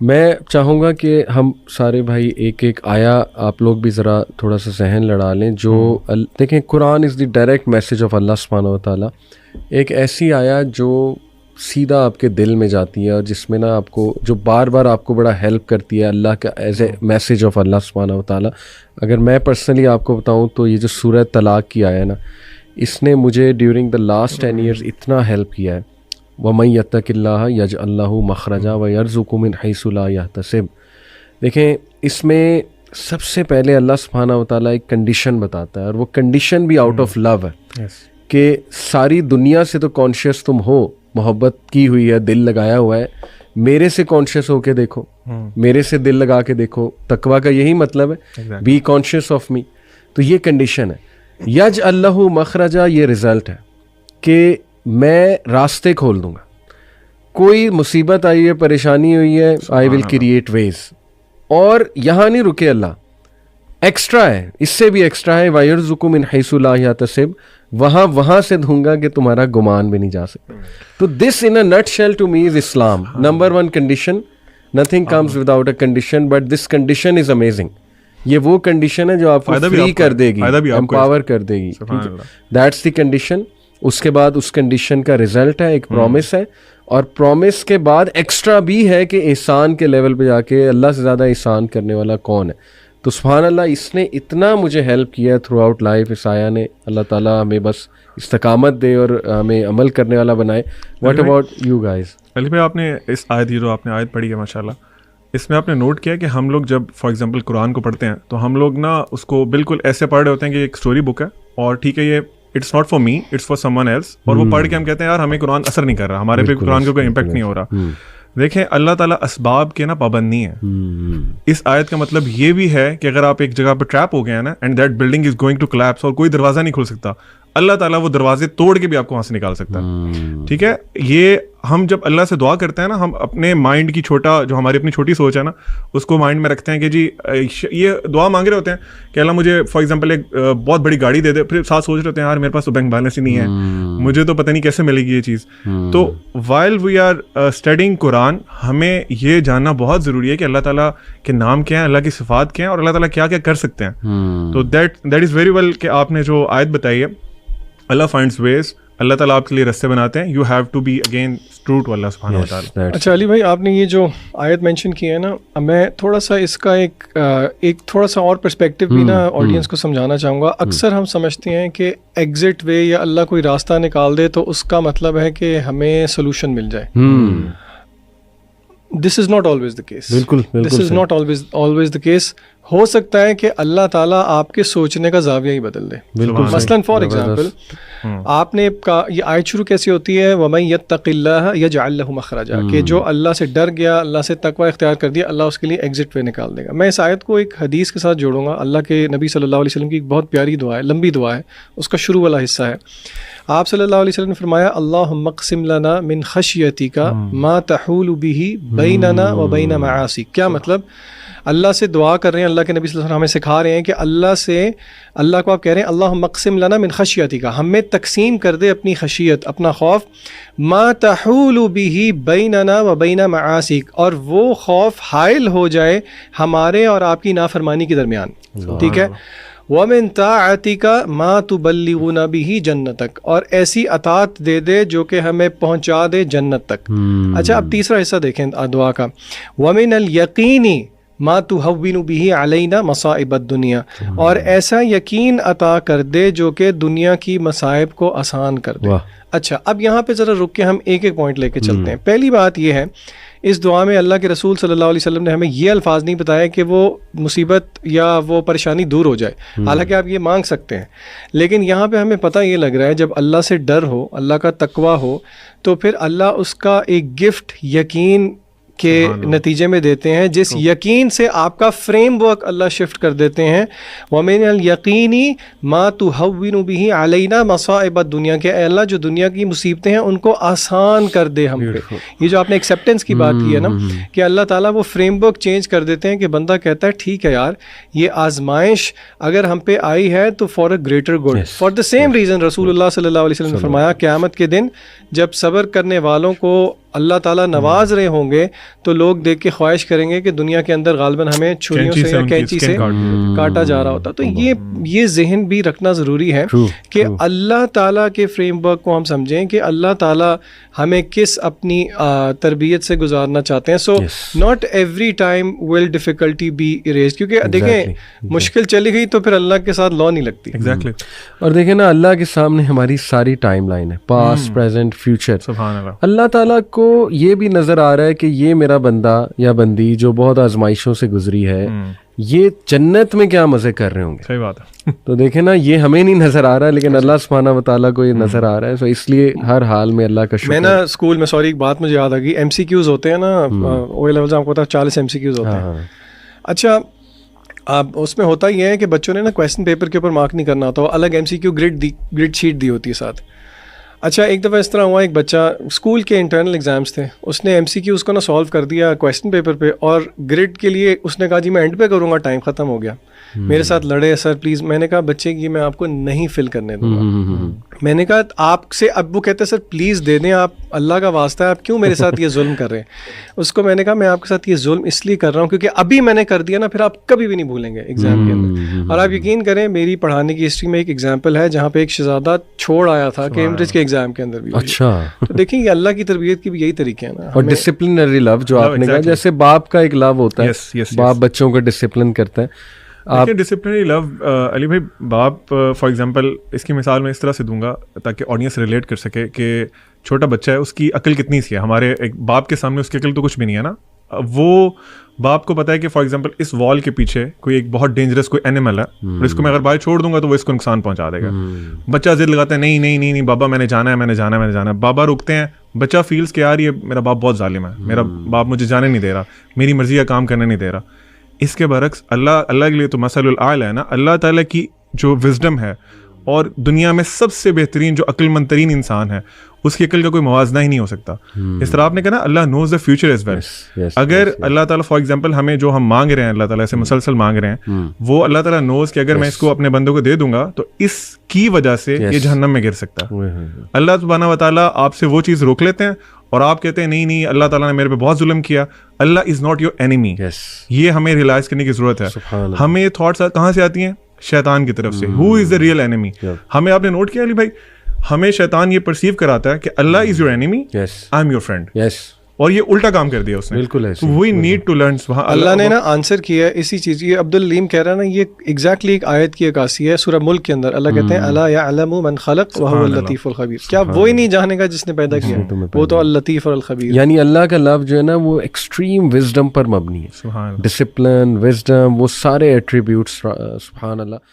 میں چاہوں گا کہ ہم سارے بھائی ایک ایک آیا آپ لوگ بھی ذرا تھوڑا سا ذہن لڑا لیں. جو دیکھیں قرآن از دی ڈائریکٹ میسج آف اللہ سبحانہ و تعالیٰ. ایک ایسی آیا جو سیدھا آپ کے دل میں جاتی ہے اور جس میں نا آپ کو جو بار بار آپ کو بڑا ہیلپ کرتی ہے اللہ کا ایز اے میسج آف اللہ سبحانہ و تعالیٰ. اگر میں پرسنلی آپ کو بتاؤں تو یہ جو سورہ طلاق کی آیا نا, اس نے مجھے ڈیورنگ دا لاسٹ 10 ایئرز اتنا ہیلپ کیا ہے. وَمَن يَتَّقِ اللَّهَ يَجْعَل لَّهُ مَخْرَجًا وَيَرْزُقْهُ مِنْ حَيْثُ لَا يَحْتَسِبُ. دیکھیں اس میں سب سے پہلے اللہ سبحانہ و تعالیٰ ایک کنڈیشن بتاتا ہے, اور وہ کنڈیشن بھی آؤٹ آف لو ہے کہ ساری دنیا سے تو کانشیس تم ہو, محبت کی ہوئی ہے, دل لگایا ہوا ہے, میرے سے کانشیس ہو کے دیکھو, میرے سے دل لگا کے دیکھو. تقویٰ کا یہی مطلب ہے, بی کانشیس آف می. تو یہ کنڈیشن ہے. یجعل لہ مخرجا, یہ رزلٹ ہے کہ میں راستے کھول دوں گا. کوئی مصیبت آئی ہے, پریشانی ہوئی ہے, آئی ول کریٹ ویز. اور یہاں نہیں رکے اللہ, ایکسٹرا ہے, اس سے بھی ایکسٹرا ہے. وَيَرْزُقُ مِنْ حَيْثُ لَا يَحْتَسِبُ, وہاں سے دوں گا کہ تمہارا گمان بھی نہیں جا سکتا. تو this in a nutshell to me is Islam. Number 1 condition, nothing comes without a condition, but this condition is amazing. یہ وہ کنڈیشن ہے جو آپ کو فری کر دے گی, امپاور کر دے گی. That's the condition. اس کے بعد اس کنڈیشن کا رزلٹ ہے, ایک پرومس ہے, اور پرومس کے بعد ایکسٹرا بھی ہے کہ احسان کے لیول پہ جا کے اللہ سے زیادہ احسان کرنے والا کون ہے. تو سبحان اللہ, اس نے اتنا مجھے ہیلپ کیا تھرو آؤٹ لائف اس آیا نے. اللہ تعالیٰ ہمیں بس استقامت دے اور ہمیں عمل کرنے والا بنائے. What about you guys? Ali بھائی, آپ نے اس آیت, یہ جو آپ نے آیت پڑھی ہے ماشاء اللہ, اس میں آپ نے نوٹ کیا کہ ہم لوگ جب فار ایگزامپل قرآن کو پڑھتے ہیں تو ہم لوگ نا اس کو بالکل ایسے پڑھ رہے ہوتے ہیں کہ ایک اسٹوری بک ہے, اور ٹھیک ہے یہ it's not for me, it's for someone else, اور وہ پڑھ کے ہم کہتے ہیں یار ہمیں قرآن اثر نہیں کر رہا, ہمارے پہ قرآن کا کوئی امپیکٹ نہیں ہو رہا. دیکھیں اللہ تعالیٰ اسباب کے نا پابند نہیں ہے. اس آیت کا مطلب یہ بھی ہے کہ اگر آپ ایک جگہ پہ ٹریپ ہو گئے ہیں نا, and that building is going to collapse, اور کوئی دروازہ نہیں کھل سکتا, اللہ تعالیٰ وہ دروازے توڑ کے بھی آپ کو وہاں سے نکال سکتا ہے. ٹھیک ہے, یہ ہم جب اللہ سے دعا کرتے ہیں نا, ہم اپنے مائنڈ کی چھوٹا, جو ہماری اپنی چھوٹی سوچ ہے نا, اس کو مائنڈ میں رکھتے ہیں کہ جی یہ دعا مانگ رہے ہوتے ہیں کہ اللہ مجھے فار ایگزامپل ایک بہت بڑی گاڑی دے دے, پھر ساتھ سوچ رہے ہوتے ہیں یار میرے پاس تو بینک بیلنس ہی نہیں ہے, مجھے تو پتہ نہیں کیسے ملے گی یہ چیز. تو وائل وی آر اسٹڈیئنگ قرآن, ہمیں یہ جاننا بہت ضروری ہے کہ اللہ تعالیٰ کے نام کیا ہیں, اللہ کی صفات کیا ہیں, اور اللہ تعالیٰ کیا کیا کر سکتے ہیں. تو دیٹ از ویری ویل کہ آپ نے جو آیت بتائی ہے, اللہ فائنڈز ویز, اللہ تعالیٰ آپ کے لیے رستے بناتے ہیں. You have to be again true to Allah سبحانہ و تعالیٰ. اچھا علی بھائی, آپ نے یہ جو آیت مینشن کی ہے نا, میں تھوڑا سا اس کا ایک تھوڑا سا اور پرسپیکٹیو بھی نا آڈینس کو سمجھانا چاہوں گا. اکثر ہم سمجھتے ہیں کہ ایگزٹ وے یا اللہ کوئی راستہ نکال دے تو اس کا مطلب ہے کہ ہمیں سولوشن مل جائے. This is not always the case. This is not always the case. ہو سکتا ہے کہ اللہ تعالیٰ آپ کے سوچنے کا زاویہ ہی بدل دے. مثلاً فار ایگزامپل, آپ نے یہ آیت شروع کیسی ہوتی ہے, وَمَن يَتَّقِ اللَّهَ يَجْعَل لَهُ مَخْرَجًا, کہ جو اللہ سے ڈر گیا, اللہ سے تقوی اختیار کر دیا, اللہ اس کے لیے ایگزٹ وے نکال دے گا. میں اس آیت کو ایک حدیث کے ساتھ جوڑوں گا. اللہ کے نبی صلی اللہ علیہ وسلم کی ایک بہت پیاری دعا ہے, لمبی دعا ہے, اس کا شروع والا حصہ ہے. آپ صلی اللہ علیہ وسلم نے فرمایا, اللہم اقسم لنا من خشیتک ما تحول به بیننا و بین معاصیک. کیا مطلب؟ اللہ سے دعا کر رہے ہیں, اللہ کے نبی صلی اللہ علیہ وسلم ہمیں سکھا رہے ہیں کہ اللہ کو آپ کہہ رہے ہیں اللہم اقسم لنا من خشیتک, ہمیں تقسیم کر دے اپنی خشیت, اپنا خوف, ما تحول به بیننا و بین معاصیک, اور وہ خوف حائل ہو جائے ہمارے اور آپ کی نافرمانی کے درمیان. ٹھیک ہے, وَمِن طَاعَتِكَ مَا تُبَلِّغُنَا بِهِ جَنَّتَكَ, اور ایسی اطاعت دے دے جو کہ ہمیں پہنچا دے جنت تک. اچھا, اب تیسرا حصہ دیکھیں دعا کا, وَمِنَ الْيَقِينِ مَا تُهَوِّنُ بِهِ عَلَيْنَا مَصَائِبَ الدُّنْيَا, اور ایسا یقین عطا کر دے جو کہ دنیا کی مصائب کو آسان کر دے. اچھا, اب یہاں پہ ذرا رک کے ہم ایک ایک پوائنٹ لے کے چلتے ہیں. پہلی بات یہ ہے, اس دعا میں اللہ کے رسول صلی اللہ علیہ وسلم نے ہمیں یہ الفاظ نہیں بتایا کہ وہ مصیبت یا وہ پریشانی دور ہو جائے, حالانکہ آپ یہ مانگ سکتے ہیں, لیکن یہاں پہ ہمیں پتہ یہ لگ رہا ہے جب اللہ سے ڈر ہو, اللہ کا تقوی ہو, تو پھر اللہ اس کا ایک گفٹ یقین کے نتیجے میں دیتے ہیں, جس یقین سے آپ کا فریم ورک اللہ شفٹ کر دیتے ہیں. وَمِنَ الْيَقِينِ مَا تُهَوِّنُ بِهِ عَلَيْنَا مَصَائِبَ الدُّنْيَا, کہ اے اللہ جو دنیا کی مصیبتیں ہیں ان کو آسان کر دے ہم پہ. یہ جو آپ نے ایکسیپٹنس کی بات کی ہے نا, کہ اللہ تعالیٰ وہ فریم ورک چینج کر دیتے ہیں کہ بندہ کہتا ہے ٹھیک ہے یار, یہ آزمائش اگر ہم پہ آئی ہے تو for a greater good. For the same reason رسول اللہ صلی اللہ علیہ وسلم نے فرمایا, قیامت کے دن جب صبر کرنے والوں کو اللہ تعالیٰ نواز رہے ہوں گے تو لوگ دیکھ کے خواہش کریں گے کہ دنیا کے اندر غالباً ہمیں چھریوں سے یا کینچی سے کاٹا جا رہا ہوتا. تو یہ ذہن بھی رکھنا ضروری ہے کہ اللہ تعالیٰ کے فریم ورک کو ہم سمجھیں کہ اللہ تعالیٰ ہمیں کس اپنی تربیت سے گزارنا چاہتے ہیں. So not every time will difficulty be arise, کیونکہ دیکھیں مشکل چلی گئی تو پھر اللہ کے ساتھ لا نہیں لگتی. ایگزیکٹلی. اور دیکھیں نا اللہ کے سامنے ہماری ساری ٹائم لائن ہے, پاسٹ پریزنٹ فیوچر. سبحان اللہ. اللہ تعالیٰ کو یہ بھی نظر آ رہا ہے کہ یہ میرا بندہ یا بندی جو بہت آزمائشوں سے گزری ہے یہ جنت میں کیا مزے کر رہے ہوں گے. صحیح بات ہے. تو دیکھیں نا یہ ہمیں نہیں نظر آ رہا ہے لیکن اللہ سبحانہ و تعالیٰ کو یہ نظر آ رہا ہے. سو اس لیے ہر حال میں اللہ کا شکر. میں نا اسکول میں سوری ایک بات مجھے یاد آ گئی, ایم سی کیوز ہوتے ہیں نا او لیول آپ کو پتا 40 ایم سی کیوز ہوتے ہیں. اچھا اب اس میں ہوتا یہ ہے کہ بچوں نے نا کویسچن پیپر کے اوپر مارک نہیں کرنا ہوتا, الگ M C Q grade sheet دی ہوتی ہے ساتھ. اچھا ایک دفعہ اس طرح ہوا, ایک بچہ اسکول کے انٹرنل ایگزامس تھے, اس نے ایم سی کیو اس کو نا سالو کر دیا کویسچن پیپر پہ, اور گریڈ کے لیے اس نے کہا جی میں اینڈ پہ کروں گا, ٹائم ختم ہو گیا. میرے ساتھ لڑے سر پلیز. میں نے کہا بچے کی میں آپ کو نہیں فل کرنے دوں گا. میں نے کہا آپ سے, اب وہ کہتے ہیں سر پلیز دے دیں, آپ اللہ کا واسطہ ہے آپ کیوں میرے ساتھ یہ ظلم کر رہے ہیں. اس کو میں نے کہا میں آپ کے ساتھ یہ ظلم اس لیے کر رہا ہوں کیونکہ ابھی میں نے کر دیا نا, پھر آپ کبھی بھی نہیں بھولیں گے ایگزام کے اندر. اور آپ یقین کریں میری پڑھانے کی ہسٹری میں ایک ایگزامپل ہے جہاں پہ ایک شہزادہ چھوڑ آیا تھا کیمبرج کے ایگزام کے اندر بھی. اچھا تو دیکھیں یہ اللہ کی تربیت کی بھی یہی طریقے ہیں نا. اور ڈسپلنری لو جو آپ نے کہا, جیسے باپ کا ایک لو ہوتا ہے, باپ بچوں کو ڈسپلن کرتا ہے. ڈسپلنری لو علی بھائی, باپ فار ایگزامپل اس کی مثال میں اس طرح سے دوں گا تاکہ آڈینس ریلیٹ کر سکے کہ چھوٹا بچہ ہے, اس کی عقل کتنی سی ہے. ہمارے ایک باپ کے سامنے اس کی عقل تو کچھ بھی نہیں ہے نا. وہ باپ کو پتا ہے کہ فار ایگزامپل اس وال کے پیچھے کوئی ایک بہت ڈینجرس کوئی اینیمل ہے, اور اس کو میں اگر باہر چھوڑ دوں گا تو وہ اس کو نقصان پہنچا دے گا. بچہ ضد لگاتا ہے نہیں نہیں نہیں نہیں بابا میں نے جانا ہے میں نے جانا ہے میں نے جانا ہے. بابا رکتے ہیں, بچہ فیلز کہ یار یہ میرا باپ بہت ظالم ہے, میرا باپ مجھے جانے نہیں دے رہا, میری مرضی کا کام کرنے نہیں دے رہا. اس کے برعکس اللہ کے لیے تو مثل الاعلی ہے نا. اللہ تعالیٰ کی جو وزڈم ہے, اور دنیا میں سب سے بہترین جو عقل مند ترین انسان ہے, اس کی عقل کا کوئی موازنہ ہی نہیں ہو سکتا. اس طرح آپ نے کہا نا اللہ نوز دا فیوچر ایز ویل. اگر اللہ تعالیٰ فار ایگزامپل ہمیں جو ہم مانگ رہے ہیں اللہ تعالیٰ سے مسلسل مانگ رہے ہیں, وہ اللہ تعالیٰ نوز کہ اگر میں اس کو اپنے بندوں کو دے دوں گا تو اس کی وجہ سے یہ جہنم میں گر سکتا ہے. اللہ سبحانہ و تعالیٰ آپ سے وہ چیز روک لیتے ہیں اور آپ کہتے ہیں نہیں نہیں اللہ تعالیٰ نے میرے پہ بہت ظلم کیا. اللہ از ناٹ یور اینیمی. یہ ہمیں ریئلائز کرنے کی ضرورت ہے. ہمیں یہ تھاٹس کہاں سے آتی ہیں؟ شیطان کی طرف سے. ہو از دا ریئل اینیمی. ہمیں آپ نے نوٹ کیا علی بھائی, ہمیں شیطان یہ پرسیو کراتا ہے کہ Allah is your enemy, I am your friend. اور یہ الٹا کام کر دیا اس نے. بالکل we need to learn. Allah نے نا آنسر کیا ہے اسی چیز. یہ عبد العلیم کہہ رہا ہے نا, یہ ایگزیکٹلی ایک آیت کی عکاسی ہے سورہ ملک کے اندر. اللہ کہتے ہیں الا یعلم من خلق وهو اللطیف الخبیر. کیا وہی نہیں جانے گا جس نے پیدا کیا؟ وہ تو اللطیف اور الخبیر. یعنی اللہ کا لفظ جو ہے نا وہ ایکسٹریم وزڈم پر مبنی ہے. ڈسپلن, وزڈم, وہ سارے ایٹریبیوٹس. سبحان اللہ.